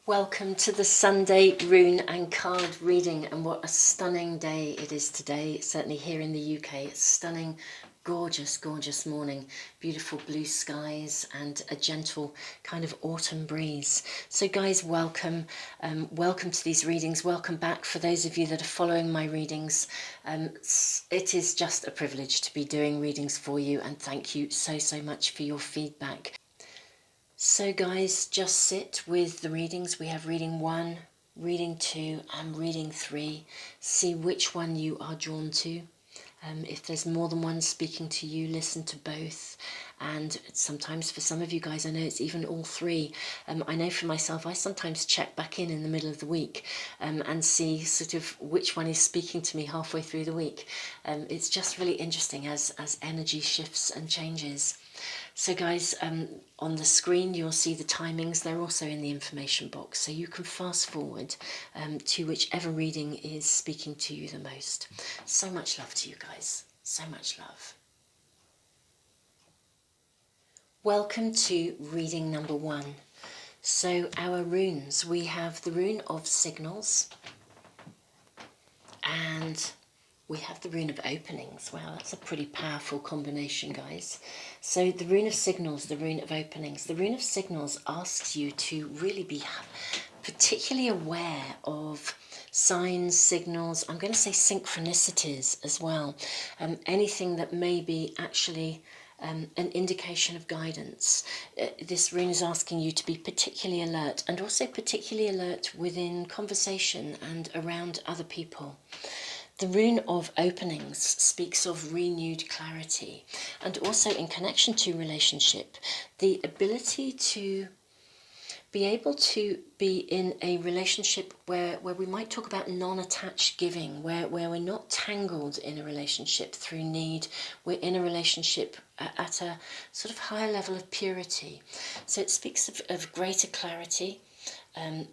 Welcome to the Sunday rune and card reading, and what a stunning day it is today, certainly here in the UK. It's stunning, gorgeous, gorgeous morning, beautiful blue skies and a gentle kind of autumn breeze. So guys, welcome. Welcome to these readings. Welcome back for those of you that are following my readings. It is just a privilege to be doing readings for you, and thank you so much for your feedback. So guys, just sit with the readings. We have reading 1, reading 2 and reading 3. See which one you are drawn to. If there's more than one speaking to you, listen to both. And sometimes for some of you guys, I know it's even all three. I know for myself, I sometimes check back in the middle of the week and see sort of which one is speaking to me halfway through the week. It's just really interesting as energy shifts and changes. So guys, on the screen you'll see the timings. They're also in the information box, so you can fast forward to whichever reading is speaking to you the most. So much love to you guys, so much love. Welcome to reading number 1. So our runes, we have the rune of signals and we have the rune of openings. Wow, that's a pretty powerful combination, guys. So the rune of signals, the rune of openings. The rune of signals asks you to really be particularly aware of signs, signals, I'm going to say synchronicities as well. Anything that may be actually an indication of guidance. This rune is asking you to be particularly alert, and also particularly alert within conversation and around other people. The rune of openings speaks of renewed clarity, and also in connection to relationship, the ability to be able to be in a relationship where we might talk about non-attached giving, where we're not tangled in a relationship through need. We're in a relationship at a sort of higher level of purity. So it speaks of greater clarity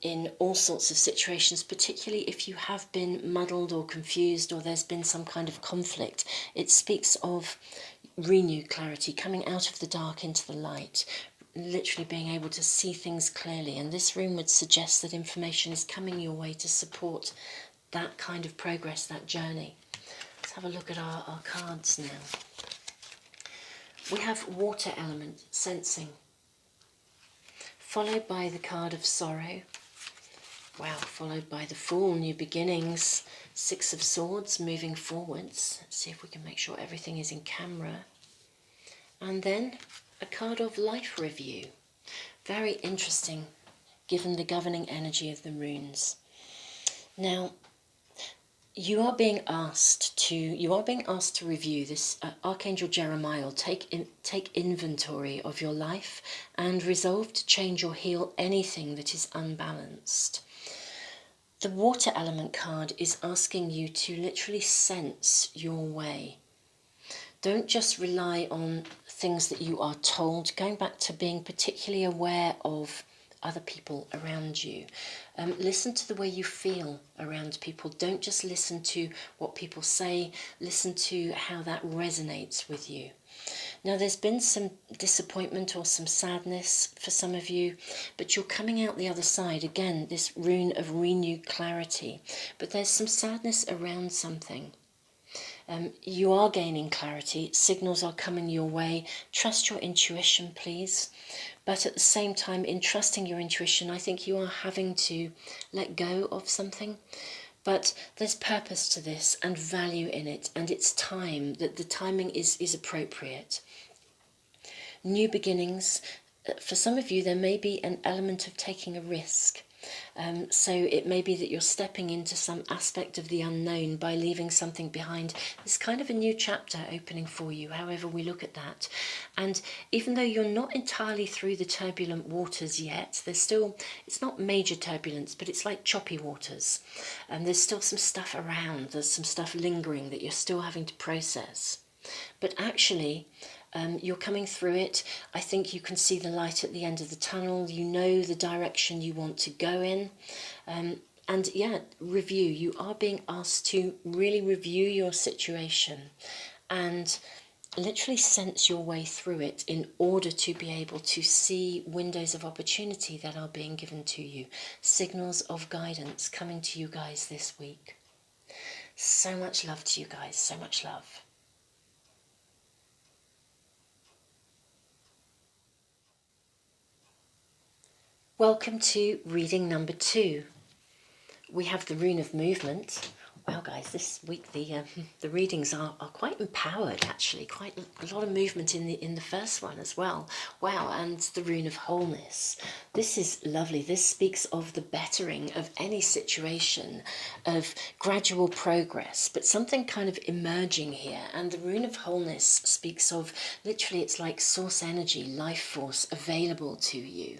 in all sorts of situations, particularly if you have been muddled or confused or there's been some kind of conflict. It speaks of renewed clarity, coming out of the dark into the light, literally being able to see things clearly. And this rune would suggest that information is coming your way to support that kind of progress, that journey. Let's have a look at our cards now. We have water element, sensing, followed by the card of sorrow. Wow, followed by the Fool, new beginnings, 6 of Swords, moving forwards. Let's see if we can make sure everything is in camera. And then a card of life review. Very interesting, given the governing energy of the runes. Now, you are being asked to review this. Archangel Jeremiah will take inventory of your life and resolve to change or heal anything that is unbalanced. The water element card is asking you to literally sense your way. Don't just rely on things that you are told. Going back to being particularly aware of other people around you. Listen to the way you feel around people. Don't just listen to what people say. Listen to how that resonates with you. Now, there's been some disappointment or some sadness for some of you, but you're coming out the other side. Again, this rune of renewed clarity. But there's some sadness around something. You are gaining clarity. Signals are coming your way. Trust your intuition, please. But at the same time, in trusting your intuition, I think you are having to let go of something. But there's purpose to this and value in it, and it's time, that the timing is appropriate. New beginnings. For some of you, there may be an element of taking a risk. So it may be that you're stepping into some aspect of the unknown by leaving something behind. It's kind of a new chapter opening for you, however we look at that. And even though you're not entirely through the turbulent waters yet, there's still, it's not major turbulence, but it's like choppy waters. And there's still some stuff around, there's some stuff lingering that you're still having to process. But actually, you're coming through it. I think you can see the light at the end of the tunnel. You know the direction you want to go in. And yeah, review. You are being asked to really review your situation and literally sense your way through it in order to be able to see windows of opportunity that are being given to you, signals of guidance coming to you guys this week. So much love to you guys, so much love. Welcome to reading number 2. We have the Rune of Movement. Wow, guys, this week the readings are quite empowered, actually. Quite a lot of movement in the first one as well. Wow, and the Rune of Wholeness. This is lovely. This speaks of the bettering of any situation, of gradual progress, but something kind of emerging here. And the Rune of Wholeness speaks of, literally, it's like source energy, life force available to you.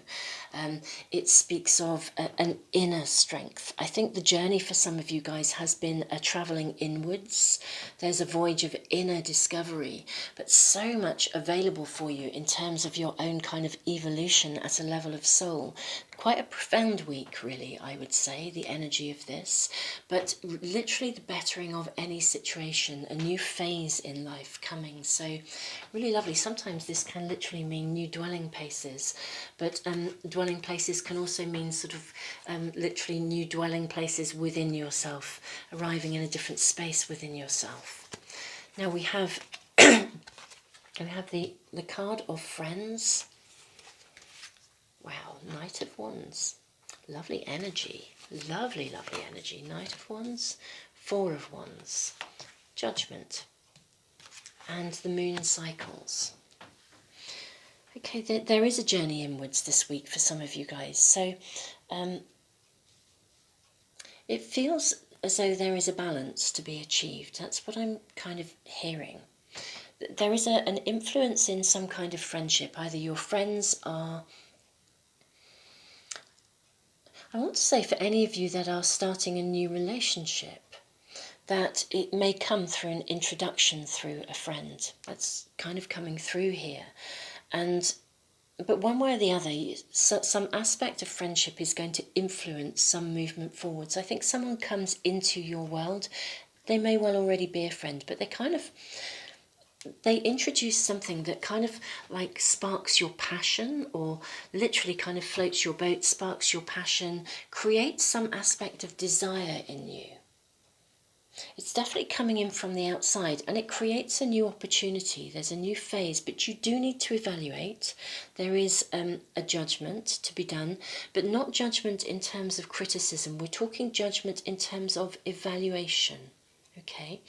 It speaks of an inner strength. I think the journey for some of you guys has been a travelling inwards. There's a voyage of inner discovery, but so much available for you in terms of your own kind of evolution at a level of soul. Quite a profound week, really, I would say, the energy of this. But literally the bettering of any situation, a new phase in life coming. So really lovely. Sometimes this can literally mean new dwelling places, but dwelling places can also mean sort of literally new dwelling places within yourself, arriving in a different space within yourself. Now we have the card of Friends. Wow, Knight of Wands. Lovely energy. Lovely, lovely energy. Knight of Wands, Four of Wands, Judgment, and the moon cycles. Okay, there is a journey inwards this week for some of you guys. So it feels as though there is a balance to be achieved. That's what I'm kind of hearing. There is an influence in some kind of friendship. Either your friends are... I want to say for any of you that are starting a new relationship, that it may come through an introduction through a friend. That's kind of coming through here. But one way or the other, some aspect of friendship is going to influence some movement forwards. I think someone comes into your world, they may well already be a friend, but they introduce something that kind of like sparks your passion, or literally kind of floats your boat, sparks your passion, creates some aspect of desire in you. It's definitely coming in from the outside, and it creates a new opportunity. There's a new phase, but you do need to evaluate. There is a judgment to be done, but not judgment in terms of criticism. We're talking judgment in terms of evaluation. Okay,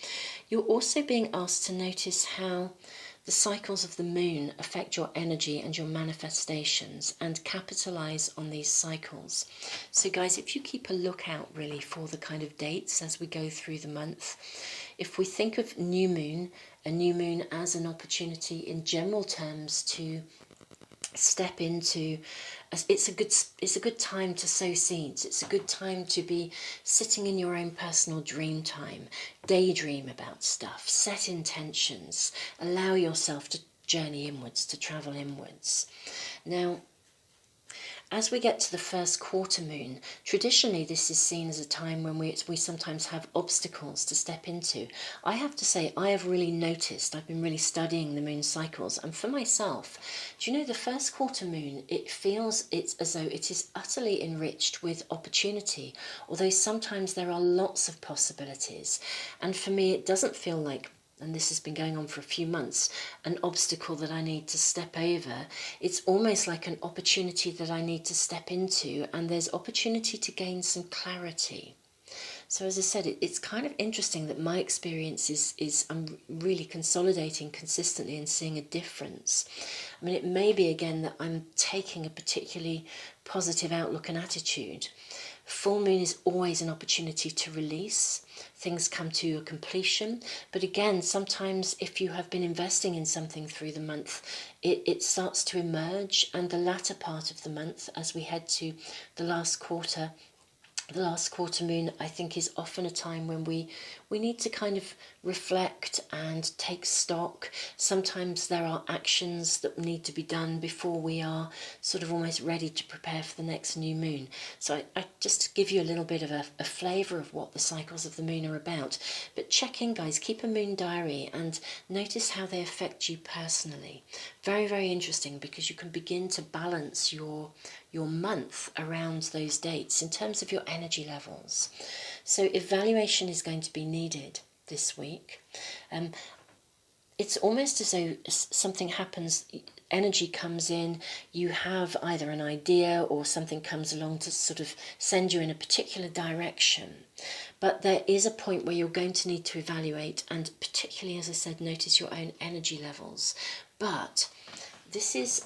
you're also being asked to notice how the cycles of the moon affect your energy and your manifestations, and capitalize on these cycles. So guys, if you keep a lookout really for the kind of dates as we go through the month, if we think of new moon, a new moon as an opportunity in general terms to step into, it's a good time to sow seeds. It's a good time to be sitting in your own personal dream time, daydream about stuff, set intentions, allow yourself to journey inwards, to travel inwards. Now, as we get to the first quarter moon, traditionally this is seen as a time when we sometimes have obstacles to step into. I have to say, I have really noticed, I've been really studying the moon cycles, and for myself, do you know, the first quarter moon, it feels as though it is utterly enriched with opportunity, although sometimes there are lots of possibilities. And for me, it doesn't feel like, and this has been going on for a few months, an obstacle that I need to step over. It's almost like an opportunity that I need to step into, and there's opportunity to gain some clarity. So as I said, it's kind of interesting that my experience is I'm really consolidating consistently and seeing a difference. I mean, it may be again that I'm taking a particularly positive outlook and attitude. Full moon is always an opportunity to release. Things come to a completion. But again, sometimes if you have been investing in something through the month, it starts to emerge. And the latter part of the month, as we head to the last quarter, the last quarter moon, I think, is often a time when we need to kind of reflect and take stock. Sometimes there are actions that need to be done before we are sort of almost ready to prepare for the next new moon. So I just to give you a little bit of a flavour of what the cycles of the moon are about. But check in, guys, keep a moon diary and notice how they affect you personally. Very, very interesting, because you can begin to balance your month around those dates in terms of your energy levels. So evaluation is going to be needed this week. It's almost as though something happens, energy comes in, you have either an idea or something comes along to sort of send you in a particular direction. But there is a point where you're going to need to evaluate, and particularly, as I said, notice your own energy levels. But this is,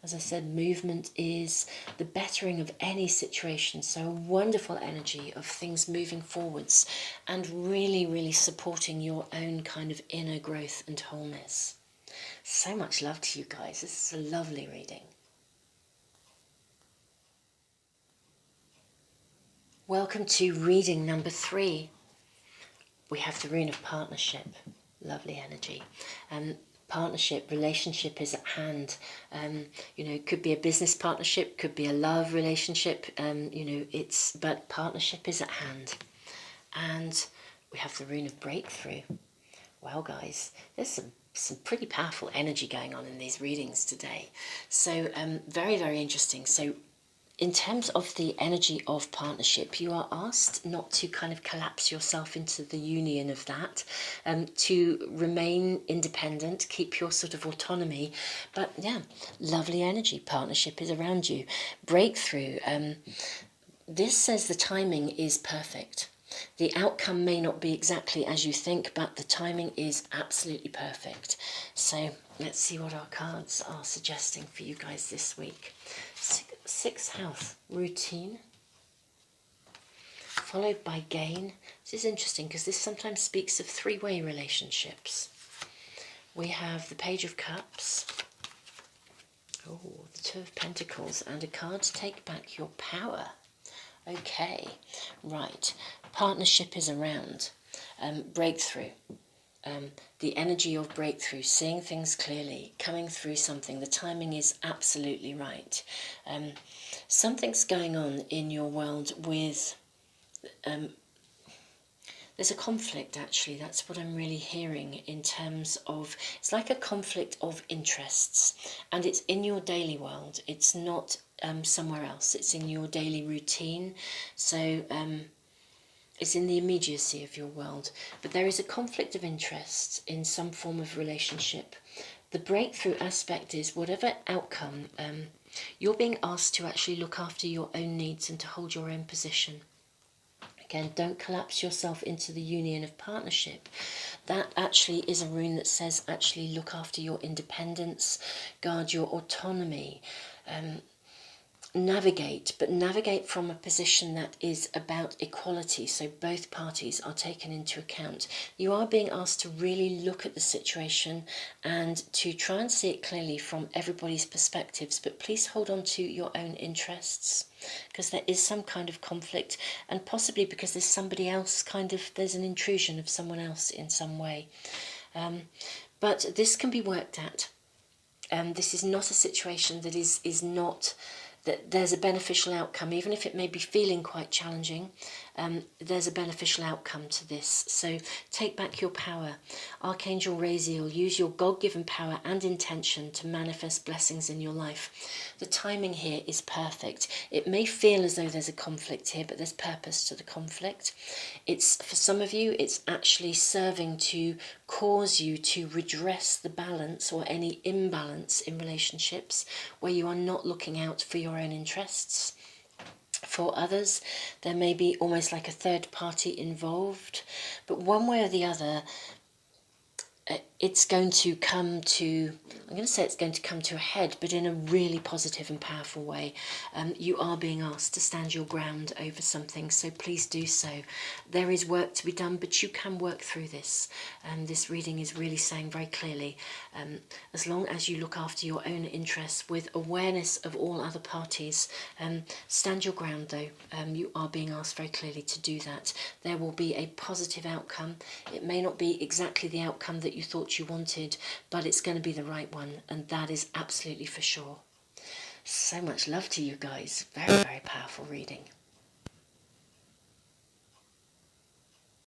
as I said, movement is the bettering of any situation. So a wonderful energy of things moving forwards and really, really supporting your own kind of inner growth and wholeness. So much love to you guys. This is a lovely reading. Welcome to reading number 3. We have the rune of partnership. Lovely energy. Partnership, relationship is at hand. It could be a business partnership, could be a love relationship, but partnership is at hand. And we have the rune of breakthrough. Well, guys, there's some pretty powerful energy going on in these readings today. So very, very interesting. So in terms of the energy of partnership, you are asked not to kind of collapse yourself into the union of that, to remain independent, keep your sort of autonomy. But yeah, lovely energy. Partnership is around you. Breakthrough. This says the timing is perfect. The outcome may not be exactly as you think, but the timing is absolutely perfect. So let's see what our cards are suggesting for you guys this week. Sixth house, routine, followed by gain. This is interesting because this sometimes speaks of three-way relationships. We have the Page of Cups, the Two of Pentacles, and a card to take back your power. Okay, right. Partnership is around. Breakthrough. The energy of breakthrough, seeing things clearly, coming through something. The timing is absolutely right. Something's going on in your world with... there's a conflict, actually. That's what I'm really hearing in terms of... It's like a conflict of interests. And it's in your daily world. It's not somewhere else. It's in your daily routine. So... it's in the immediacy of your world, but there is a conflict of interest in some form of relationship. The breakthrough aspect is whatever outcome, you're being asked to actually look after your own needs and to hold your own position. Again, don't collapse yourself into the union of partnership. That actually is a rune that says actually look after your independence, guard your autonomy, navigate, but navigate from a position that is about equality, so both parties are taken into account. You are being asked to really look at the situation and to try and see it clearly from everybody's perspectives, but please hold on to your own interests, because there is some kind of conflict, and possibly because there's somebody else there's an intrusion of someone else in some way. But this can be worked at. This is not a situation that is not... that there's a beneficial outcome, even if it may be feeling quite challenging. There's a beneficial outcome to this. So take back your power. Archangel Raziel, use your God-given power and intention to manifest blessings in your life. The timing here is perfect. It may feel as though there's a conflict here, but there's purpose to the conflict. It's, for some of you, it's actually serving to cause you to redress the balance or any imbalance in relationships where you are not looking out for your own interests. For others, there may be almost like a third party involved, but one way or the other, it's going to come to, I'm going to say it's going to come to a head, but in a really positive and powerful way. You are being asked to stand your ground over something, so please do so. There is work to be done, but you can work through this. This reading is really saying very clearly, as long as you look after your own interests with awareness of all other parties, stand your ground though. You are being asked very clearly to do that. There will be a positive outcome. It may not be exactly the outcome that you thought you wanted, but it's going to be the right one, and that is absolutely for sure. So much love to you guys. Very, very powerful reading.